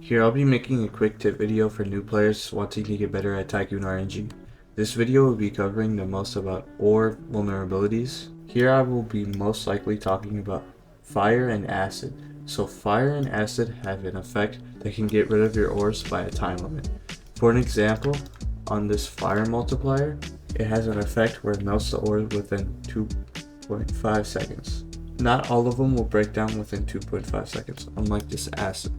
Here I'll be making a quick tip video for new players wanting to get better at Tycoon RNG. This video will be covering the most about ore vulnerabilities. Here I will be most likely talking about fire and acid. So fire and acid have an effect that can get rid of your ores by a time limit. For an example, on this fire multiplier, it has an effect where it melts the ore within 2.5 seconds. Not all of them will break down within 2.5 seconds, unlike this acid.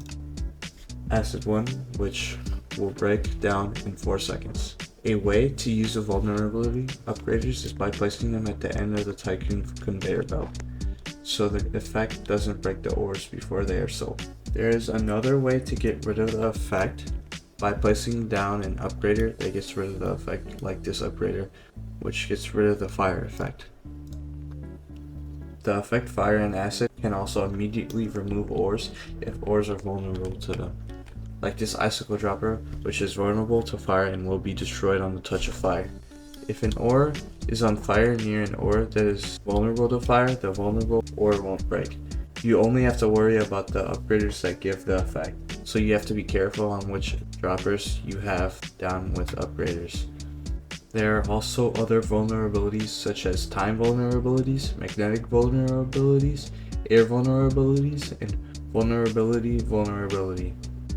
Acid 1, which will break down in 4 seconds. A way to use a vulnerability upgraders is by placing them at the end of the Tycoon conveyor belt, so the effect doesn't break the ores before they are sold. There is another way to get rid of the effect by placing down an upgrader that gets rid of the effect, like this upgrader, which gets rid of the fire effect. The effect fire and acid can also immediately remove ores if ores are vulnerable to them, like this icicle dropper, which is vulnerable to fire and will be destroyed on the touch of fire. If an ore is on fire near an ore that is vulnerable to fire, the vulnerable ore won't break. You only have to worry about the upgraders that give the effect, so you have to be careful on which droppers you have down with upgraders. There are also other vulnerabilities such as time vulnerabilities, magnetic vulnerabilities, air vulnerabilities, and vulnerability.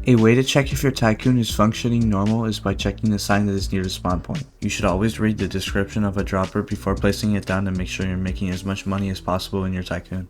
A way to check if your Tycoon is functioning normal is by checking the sign that is near the spawn point. You should always read the description of a dropper before placing it down to make sure you're making as much money as possible in your Tycoon.